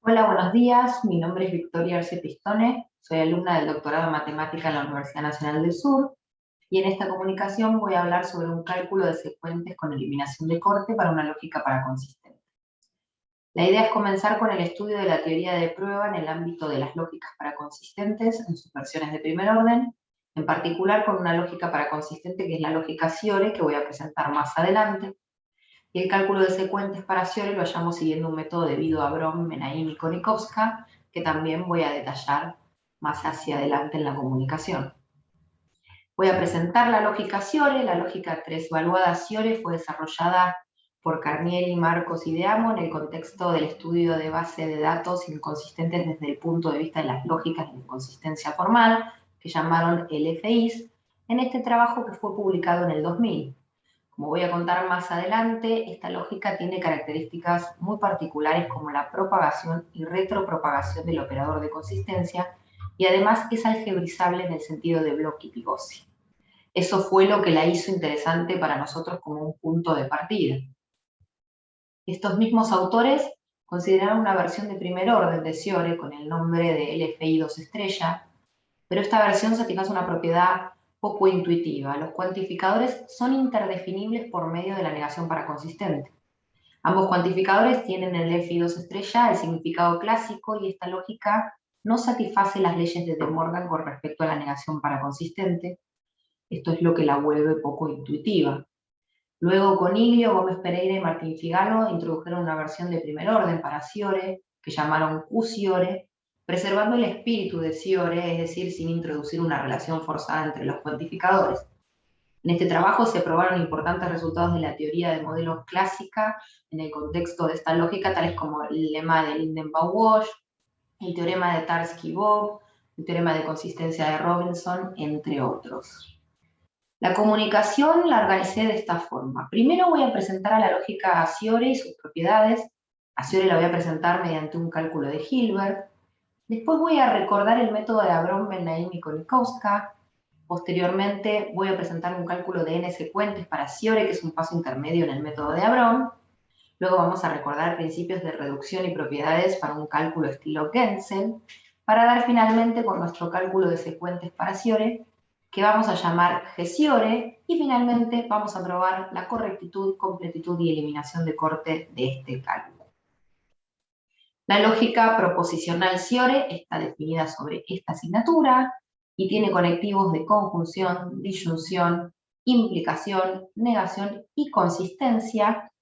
Hola, buenos días. Mi nombre es Victoria Arce Pistone. Soy alumna del doctorado en Matemática en la Universidad Nacional del Sur. Y en esta comunicación voy a hablar sobre un cálculo de secuentes con eliminación de corte para una lógica paraconsistente. La idea es comenzar con el estudio de la teoría de prueba en el ámbito de las lógicas paraconsistentes en sus versiones de primer orden, en particular con una lógica paraconsistente que es la lógica Fiore, que voy a presentar más adelante. Y el cálculo de secuentes para Fiore lo hallamos siguiendo un método debido a Brom, Menaim y Konikowska, que también voy a detallar más hacia adelante en la comunicación. Voy a presentar la lógica Fiore. La lógica tres valuada Fiore fue desarrollada por Carnieri, Marcos y De Amo en el contexto del estudio de base de datos inconsistentes desde el punto de vista de las lógicas de inconsistencia formal, que llamaron LFIs, en este trabajo que fue publicado en el 2000. Como voy a contar más adelante, esta lógica tiene características muy particulares como la propagación y retropropagación del operador de consistencia, y además es algebrizable en el sentido de Bloch y Pigossi. Eso fue lo que la hizo interesante para nosotros como un punto de partida. Estos mismos autores consideraron una versión de primer orden de Fiore con el nombre de LFI 2 estrella, pero esta versión satisface una propiedad poco intuitiva. Los cuantificadores son interdefinibles por medio de la negación paraconsistente. Ambos cuantificadores tienen en el LFI 2 estrella el significado clásico y esta lógica no satisface las leyes de De Morgan con respecto a la negación paraconsistente. Esto es lo que la vuelve poco intuitiva. Luego Coniglio, Gómez Pereira y Martín Figano introdujeron una versión de primer orden para Fiore, que llamaron Q-Fiore, preservando el espíritu de Fiore, es decir, sin introducir una relación forzada entre los cuantificadores. En este trabajo se probaron importantes resultados de la teoría de modelos clásica en el contexto de esta lógica, tales como el lema de Lindenbaugh-Walsh, el teorema de Tarski-Bov, el teorema de consistencia de Robinson, entre otros. La comunicación la organicé de esta forma. Primero voy a presentar a la lógica a Fiore y sus propiedades. A Fiore la voy a presentar mediante un cálculo de Hilbert. Después voy a recordar el método de Abram, Menaim y Konikowska. Posteriormente voy a presentar un cálculo de n secuentes para Fiore, que es un paso intermedio en el método de Abram. Luego vamos a recordar principios de reducción y propiedades para un cálculo estilo Genzel, para dar finalmente con nuestro cálculo de secuentes para Fiore, que vamos a llamar G-Fiore, y finalmente vamos a probar la correctitud, completitud y eliminación de corte de este cálculo. La lógica proposicional Fiore está definida sobre esta asignatura y tiene conectivos de conjunción, disyunción, implicación, negación y consistencia.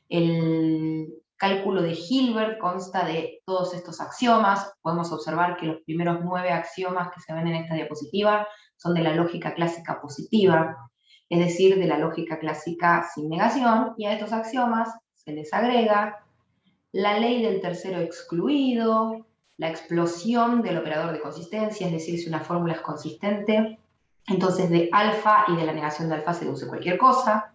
El cálculo de Hilbert consta de todos estos axiomas. Podemos observar que los primeros 9 axiomas que se ven en esta diapositiva son de la lógica clásica positiva, es decir, de la lógica clásica sin negación, y a estos axiomas se les agrega la ley del tercero excluido, la explosión del operador de consistencia, es decir, si una fórmula es consistente, entonces de alfa y de la negación de alfa se deduce cualquier cosa,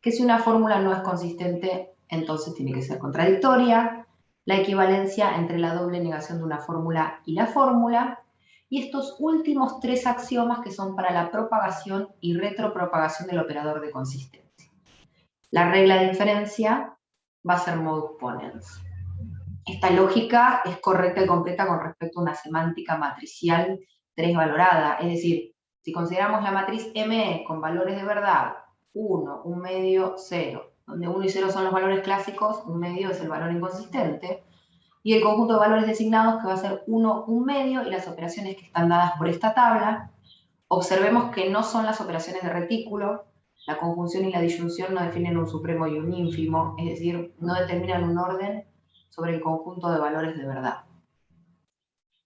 que si una fórmula no es consistente, entonces tiene que ser contradictoria, la equivalencia entre la doble negación de una fórmula y la fórmula, y estos últimos 3 axiomas que son para la propagación y retropropagación del operador de consistencia. La regla de inferencia va a ser modus ponens. Esta lógica es correcta y completa con respecto a una semántica matricial 3 valorada, es decir, si consideramos la matriz ME con valores de verdad 1, 1 medio, 0, donde 1 y 0 son los valores clásicos, 1 medio es el valor inconsistente, y el conjunto de valores designados que va a ser 1, 1 medio, y las operaciones que están dadas por esta tabla. Observemos que no son las operaciones de retículo, la conjunción y la disyunción no definen un supremo y un ínfimo, es decir, no determinan un orden sobre el conjunto de valores de verdad.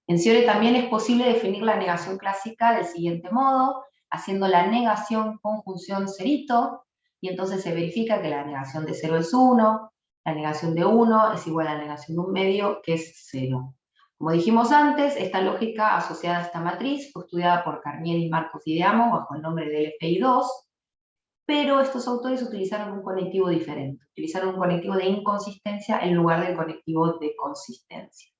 En Fiore también es posible definir la negación clásica del siguiente modo, haciendo la negación conjunción cerito, y entonces se verifica que la negación de 0 es 1, la negación de 1 es igual a la negación de 1 medio, que es 0. Como dijimos antes, esta lógica asociada a esta matriz fue estudiada por Carnieri, Marcos y De Amo bajo el nombre de LFI2, pero estos autores utilizaron un conectivo diferente, utilizaron un conectivo de inconsistencia en lugar del conectivo de consistencia.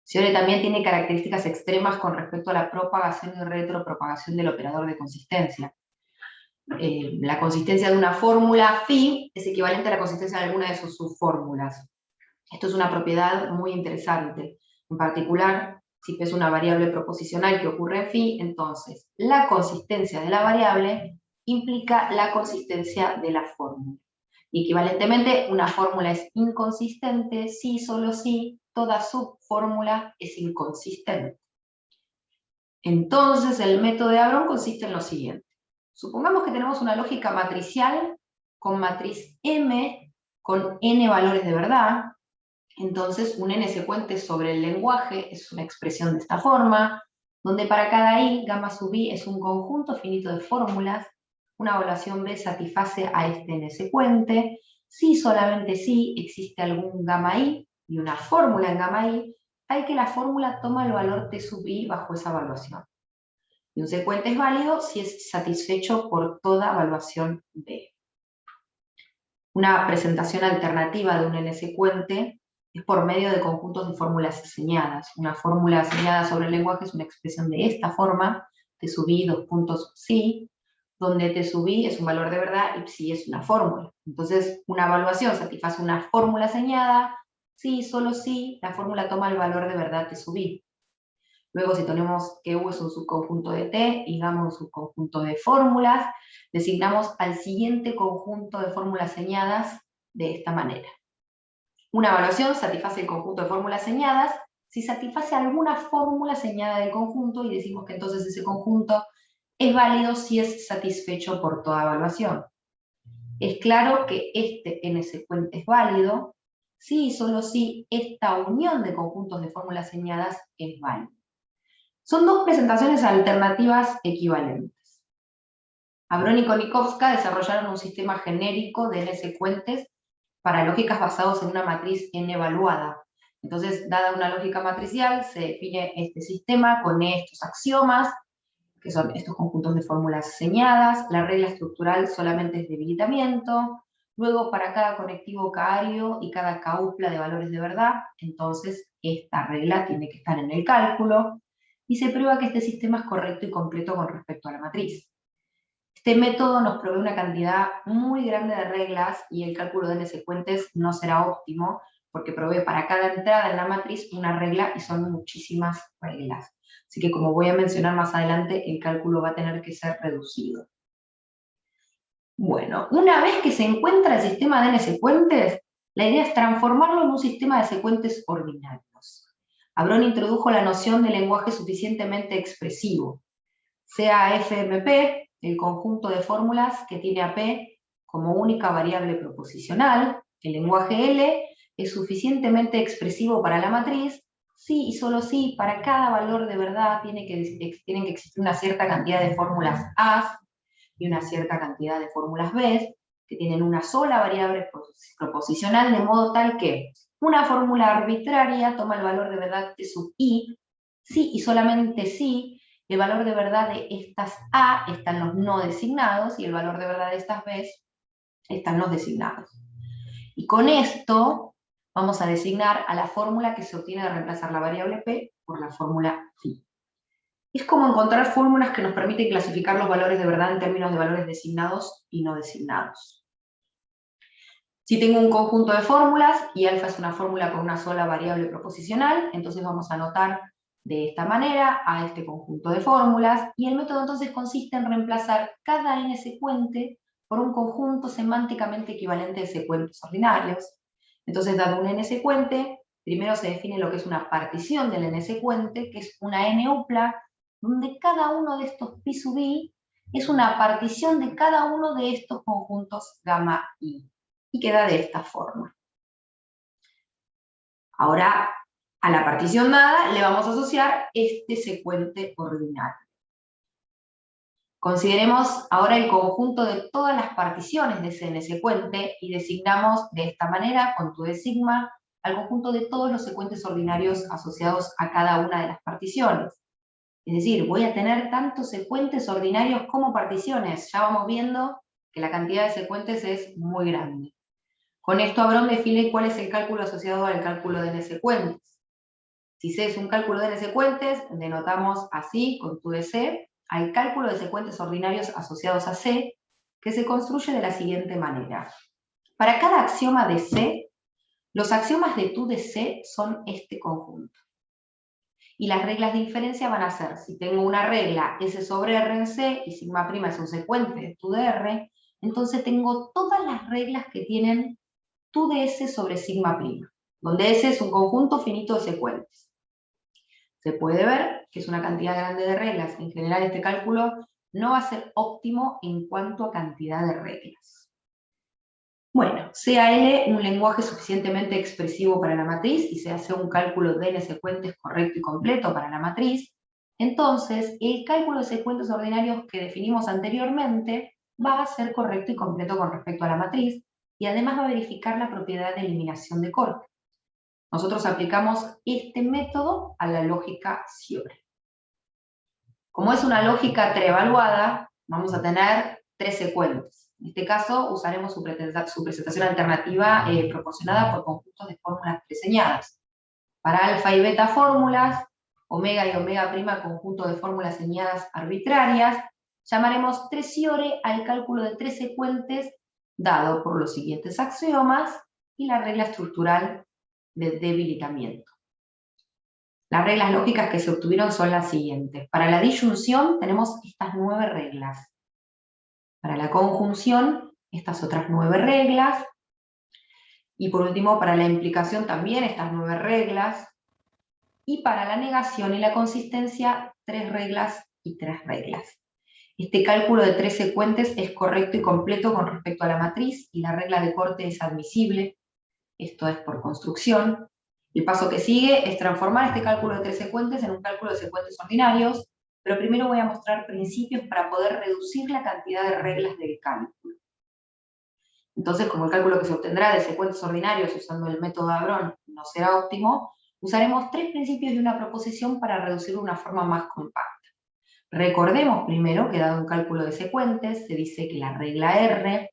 Fiore también tiene características extremas con respecto a la propagación y retropropagación del operador de consistencia. La consistencia de una fórmula phi es equivalente a la consistencia de alguna de sus subfórmulas. Esto es una propiedad muy interesante. En particular, si P es una variable proposicional que ocurre en phi, entonces la consistencia de la variable implica la consistencia de la fórmula. Y equivalentemente, una fórmula es inconsistente si, solo si, toda subfórmula es inconsistente. Entonces, el método de Avron consiste en lo siguiente. Supongamos que tenemos una lógica matricial con matriz M con n valores de verdad. Entonces, un n secuente sobre el lenguaje es una expresión de esta forma, donde para cada i, gamma sub i es un conjunto finito de fórmulas, una evaluación B satisface a este n secuente, si solamente si existe algún gamma i y una fórmula en gamma i, hay que la fórmula toma el valor t sub i bajo esa evaluación. Y un secuente es válido si es satisfecho por toda evaluación B. Una presentación alternativa de un n secuente es por medio de conjuntos de fórmulas aseñadas. Una fórmula aseñada sobre el lenguaje es una expresión de esta forma, t sub i, psi, donde t sub i es un valor de verdad y psi es una fórmula. Entonces, una evaluación satisface una fórmula aseñada, si, solo si, la fórmula toma el valor de verdad t sub i. Luego, si tenemos que U es un subconjunto de T y gamma un subconjunto de fórmulas, designamos al siguiente conjunto de fórmulas señadas de esta manera. Una evaluación satisface el conjunto de fórmulas señadas si satisface alguna fórmula señada del conjunto y decimos que entonces ese conjunto es válido si es satisfecho por toda evaluación. Es claro que este n secuente es válido si y solo si esta unión de conjuntos de fórmulas señadas es válida. Son dos presentaciones alternativas equivalentes. Avron y Konikowska desarrollaron un sistema genérico de n secuentes para lógicas basados en una matriz n evaluada. Entonces, dada una lógica matricial, se define este sistema con estos axiomas, que son estos conjuntos de fórmulas señadas. La regla estructural solamente es debilitamiento. Luego, para cada conectivo k-ario y cada k-upla de valores de verdad, entonces esta regla tiene que estar en el cálculo. Y se prueba que este sistema es correcto y completo con respecto a la matriz. Este método nos provee una cantidad muy grande de reglas y el cálculo de n secuentes no será óptimo porque provee para cada entrada en la matriz una regla y son muchísimas reglas. Así que, como voy a mencionar más adelante, el cálculo va a tener que ser reducido. Bueno, una vez que se encuentra el sistema de n secuentes, la idea es transformarlo en un sistema de secuentes ordinarios. Avron introdujo la noción de lenguaje suficientemente expresivo, sea FMP, el conjunto de fórmulas que tiene a P como única variable proposicional. El lenguaje L es suficientemente expresivo para la matriz, si y solo si para cada valor de verdad tienen que existir una cierta cantidad de fórmulas A y una cierta cantidad de fórmulas B, que tienen una sola variable proposicional, de modo tal que una fórmula arbitraria toma el valor de verdad t sub i, si y solamente si el valor de verdad de estas A están los no designados y el valor de verdad de estas B están los designados. Y con esto vamos a designar a la fórmula que se obtiene de reemplazar la variable P por la fórmula phi. Es como encontrar fórmulas que nos permiten clasificar los valores de verdad en términos de valores designados y no designados. Si tengo un conjunto de fórmulas y alfa es una fórmula con una sola variable proposicional, entonces vamos a anotar de esta manera a este conjunto de fórmulas, y el método entonces consiste en reemplazar cada n secuente por un conjunto semánticamente equivalente de secuentes ordinarios. Entonces, dado un n secuente, primero se define lo que es una partición del n secuente, que es una n-upla, donde cada uno de estos pi sub i es una partición de cada uno de estos conjuntos gamma i, y queda de esta forma. Ahora, a la partición dada le vamos a asociar este secuente ordinario. Consideremos ahora el conjunto de todas las particiones de ese n secuente y designamos de esta manera, con tu de sigma, al conjunto de todos los secuentes ordinarios asociados a cada una de las particiones. Es decir, voy a tener tanto secuentes ordinarios como particiones. Ya vamos viendo que la cantidad de secuentes es muy grande. Con esto Avron define cuál es el cálculo asociado al cálculo de n secuentes. Si C es un cálculo de n secuentes, denotamos así, con tu de C, al cálculo de secuentes ordinarios asociados a C, que se construye de la siguiente manera. Para cada axioma de C, Los axiomas de TU de C son este conjunto. Y las reglas de inferencia van a ser, si tengo una regla S sobre R en C y sigma prima es un secuente de TU de R, entonces tengo todas las reglas que tienen TU de S sobre sigma prima, donde S es un conjunto finito de secuentes. Se puede ver que es una cantidad grande de reglas. En general este cálculo no va a ser óptimo en cuanto a cantidad de reglas. Bueno, sea L un lenguaje suficientemente expresivo para la matriz y se hace un cálculo de n secuentes correcto y completo para la matriz, entonces el cálculo de secuentes ordinarios que definimos anteriormente va a ser correcto y completo con respecto a la matriz y además va a verificar la propiedad de eliminación de corte. Nosotros aplicamos este método a la lógica Fiore. Como es una lógica trevaluada, vamos a tener 3 secuentes. En este caso, usaremos su presentación alternativa proporcionada por conjuntos de fórmulas preseñadas. Para alfa y beta fórmulas, omega y omega prima conjunto de fórmulas señadas arbitrarias, llamaremos 3 Fiore al cálculo de 3 secuentes dado por los siguientes axiomas y la regla estructural de debilitamiento. Las reglas lógicas que se obtuvieron son las siguientes. Para la disyunción tenemos estas 9 reglas. Para la conjunción, estas otras 9 reglas. Y por último, para la implicación también estas 9 reglas. Y para la negación y la consistencia, 3 reglas y 3 reglas. Este cálculo de 3 secuentes es correcto y completo con respecto a la matriz y la regla de corte es admisible. Esto es por construcción. El paso que sigue es transformar este cálculo de 3 secuentes en un cálculo de secuentes ordinarios, pero primero voy a mostrar principios para poder reducir la cantidad de reglas del cálculo. Entonces, como el cálculo que se obtendrá de secuentes ordinarios usando el método de Abrón no será óptimo, usaremos 3 principios y una proposición para reducirlo de una forma más compacta. Recordemos primero que dado un cálculo de secuentes, se dice que la regla R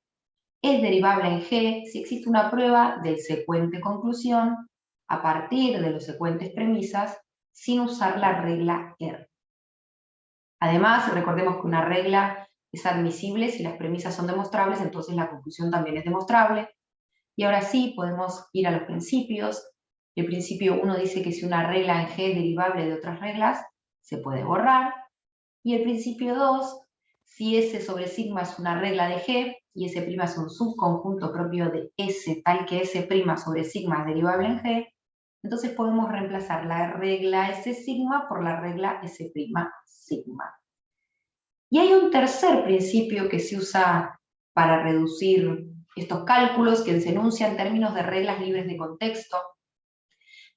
es derivable en G si existe una prueba del secuente conclusión a partir de los secuentes premisas sin usar la regla R. Además, recordemos que una regla es admisible si las premisas son demostrables, entonces la conclusión también es demostrable. Y ahora sí, podemos ir a los principios. El principio 1 dice que si una regla en G es derivable de otras reglas, se puede borrar. Y el principio 2, si S sobre sigma es una regla de G, y S' es un subconjunto propio de S, tal que S' sobre sigma es derivable en G, entonces podemos reemplazar la regla S sigma por la regla S' sigma. Y hay un tercer principio que se usa para reducir estos cálculos, que se enuncia en términos de reglas libres de contexto.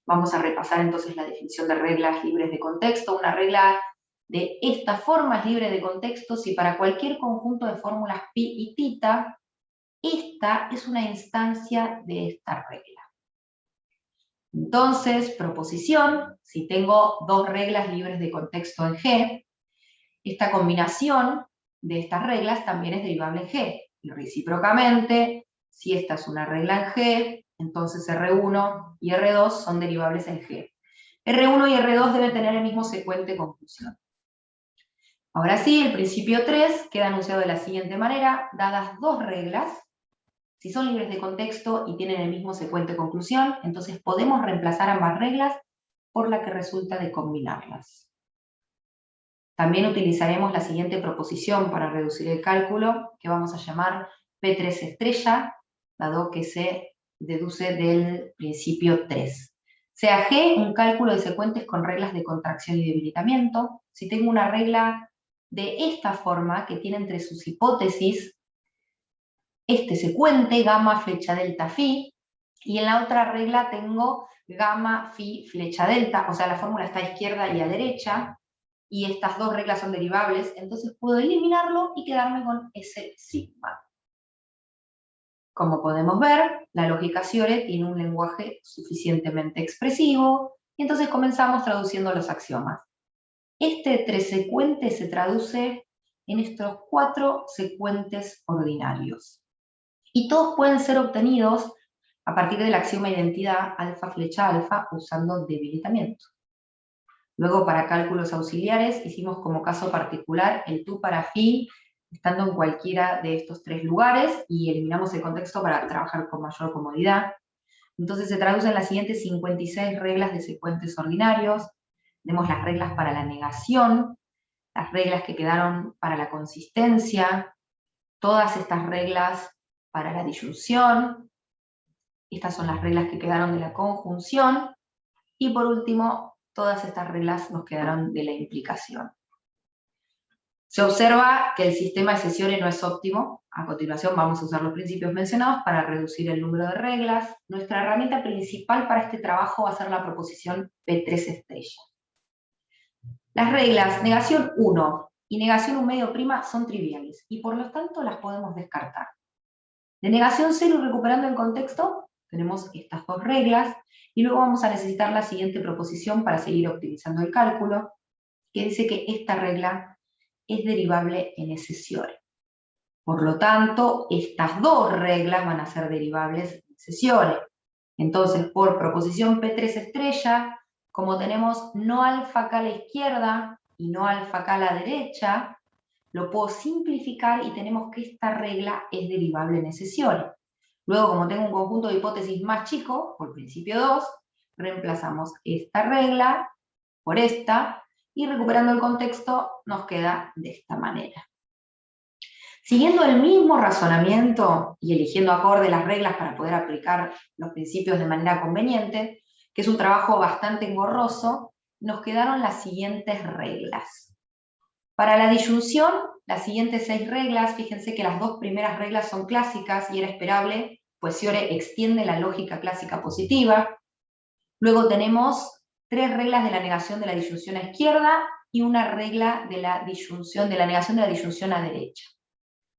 Vamos a repasar entonces la definición de reglas libres de contexto. Una regla de esta forma es libre de contexto si para cualquier conjunto de fórmulas pi y θ, esta es una instancia de esta regla. Entonces, proposición, si tengo 2 reglas libres de contexto en G, esta combinación de estas reglas también es derivable en G. Y recíprocamente, si esta es una regla en G, entonces R1 y R2 son derivables en G. R1 y R2 deben tener el mismo secuente conclusión. Ahora sí, el principio 3 queda anunciado de la siguiente manera: dadas 2 reglas, si son libres de contexto y tienen el mismo secuente conclusión, entonces podemos reemplazar ambas reglas por la que resulta de combinarlas. También utilizaremos la siguiente proposición para reducir el cálculo, que vamos a llamar P3 estrella, dado que se deduce del principio 3. Sea G un cálculo de secuentes con reglas de contracción y debilitamiento. Si tengo una regla de esta forma, que tiene entre sus hipótesis este secuente, gamma flecha delta phi, y en la otra regla tengo gamma phi flecha delta, o sea, la fórmula está a izquierda y a derecha, y estas 2 reglas son derivables, entonces puedo eliminarlo y quedarme con S sigma. Como podemos ver, la lógica Fiore tiene un lenguaje suficientemente expresivo, y entonces comenzamos traduciendo los axiomas. Este 3 secuente se traduce en estos 4 secuentes ordinarios. Y todos pueden ser obtenidos a partir del axioma identidad alfa flecha alfa usando debilitamiento. Luego, para cálculos auxiliares, hicimos como caso particular el TU para phi, estando en cualquiera de estos 3 lugares, y eliminamos el contexto para trabajar con mayor comodidad. Entonces se traducen en las siguientes 56 reglas de secuentes ordinarios. Tenemos las reglas para la negación, las reglas que quedaron para la consistencia, todas estas reglas para la disyunción, estas son las reglas que quedaron de la conjunción, y por último, todas estas reglas nos quedaron de la implicación. Se observa que el sistema de Hesiore no es óptimo. A continuación vamos a usar los principios mencionados para reducir el número de reglas. Nuestra herramienta principal para este trabajo va a ser la proposición P3 estrella. Las reglas negación 1 y negación 1 medio prima son triviales, y por lo tanto las podemos descartar. De negación 0 y recuperando el contexto, tenemos estas dos reglas, y luego vamos a necesitar la siguiente proposición para seguir optimizando el cálculo, que dice que esta regla es derivable en Hesiore. Por lo tanto, estas dos reglas van a ser derivables en Hesiore. Entonces, por proposición P3 estrella, como tenemos no alfa acá a la izquierda y no alfa acá a la derecha, lo puedo simplificar y tenemos que esta regla es derivable en Hesiore. Luego, como tengo un conjunto de hipótesis más chico, por principio 2, reemplazamos esta regla por esta, y recuperando el contexto nos queda de esta manera. Siguiendo el mismo razonamiento y eligiendo acorde las reglas para poder aplicar los principios de manera conveniente, que es un trabajo bastante engorroso, nos quedaron las siguientes reglas. Para la disyunción, las siguientes 6 reglas, fíjense que las dos primeras reglas son clásicas y era esperable, pues Hesiore extiende la lógica clásica positiva. Luego tenemos 3 reglas de la negación de la disyunción a izquierda y una regla de la disyunción, de la negación de la disyunción a derecha.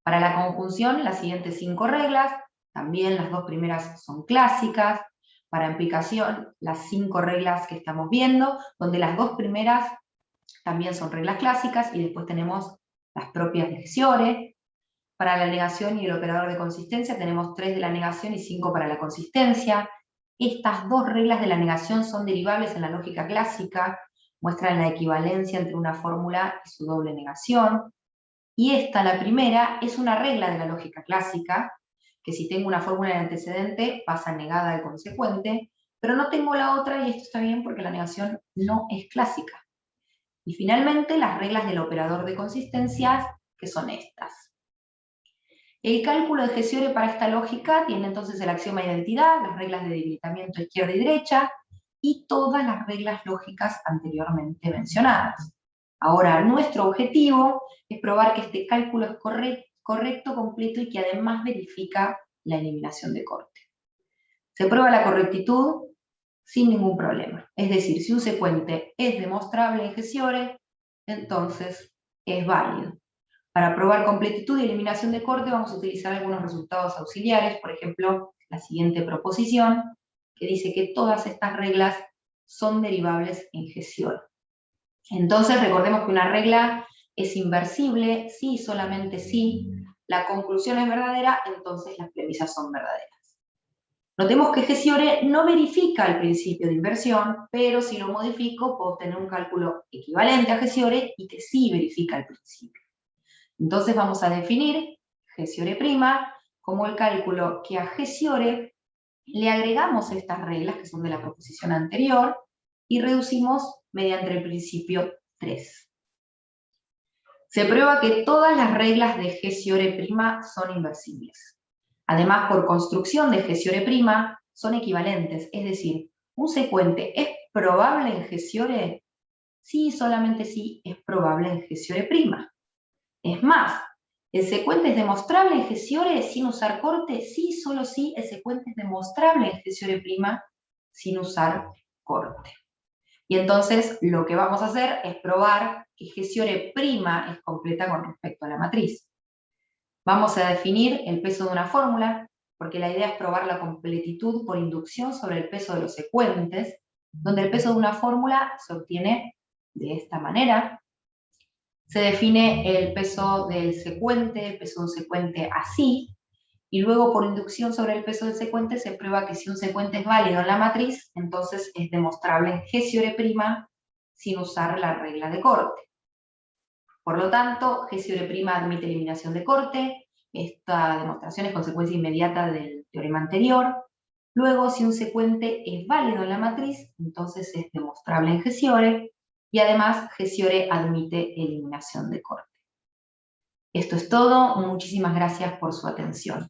Para la conjunción, las siguientes 5 reglas, también las dos primeras son clásicas. Para implicación, las 5 reglas que estamos viendo, donde las dos primeras también son reglas clásicas, y después tenemos las propias de Hesiore. Para la negación y el operador de consistencia tenemos 3 de la negación y 5 para la consistencia. Estas dos reglas de la negación son derivables en la lógica clásica, muestran la equivalencia entre una fórmula y su doble negación. Y esta, la primera, es una regla de la lógica clásica, que si tengo una fórmula de antecedente pasa negada al consecuente, pero no tengo la otra, y esto está bien porque la negación no es clásica. Y finalmente, las reglas del operador de consistencias, que son estas. El cálculo de Hesiore para esta lógica tiene entonces el axioma de identidad, las reglas de debilitamiento izquierda y derecha, y todas las reglas lógicas anteriormente mencionadas. Ahora, nuestro objetivo es probar que este cálculo es correcto, completo, y que además verifica la eliminación de corte. Se prueba la correctitud sin ningún problema. Es decir, si un secuente es demostrable en Hesiore, entonces es válido. Para probar completitud y eliminación de corte vamos a utilizar algunos resultados auxiliares, por ejemplo, la siguiente proposición, que dice que todas estas reglas son derivables en Hesiore. Entonces recordemos que una regla es inversible si, solamente si, la conclusión es verdadera, entonces las premisas son verdaderas. Notemos que Hesiore no verifica el principio de inversión, pero si lo modifico puedo obtener un cálculo equivalente a Hesiore y que sí verifica el principio. Entonces vamos a definir Hesiore' como el cálculo que a Hesiore le agregamos estas reglas, que son de la proposición anterior, y reducimos mediante el principio 3. Se prueba que todas las reglas de Hesiore' son inversibles. Además, por construcción de Hesiore' son equivalentes, es decir, un secuente es probable en Hesiore si, solamente si, es probable en Hesiore'. Es más, ¿el secuente es demostrable en Hesiore sin usar corte? Sí, solo sí, el secuente es demostrable en Hesiore' sin usar corte. Y entonces lo que vamos a hacer es probar que Hesiore' es completa con respecto a la matriz. Vamos a definir el peso de una fórmula, porque la idea es probar la completitud por inducción sobre el peso de los secuentes, donde el peso de una fórmula se obtiene de esta manera. Se define el peso del secuente, el peso de un secuente así, y luego por inducción sobre el peso del secuente se prueba que si un secuente es válido en la matriz, entonces es demostrable en Hesiore' sin usar la regla de corte. Por lo tanto, Hesiore' admite eliminación de corte. Esta demostración es consecuencia inmediata del teorema anterior. Luego, si un secuente es válido en la matriz, entonces es demostrable en Gesiore, y además Gesiore admite eliminación de corte. Esto es todo, muchísimas gracias por su atención.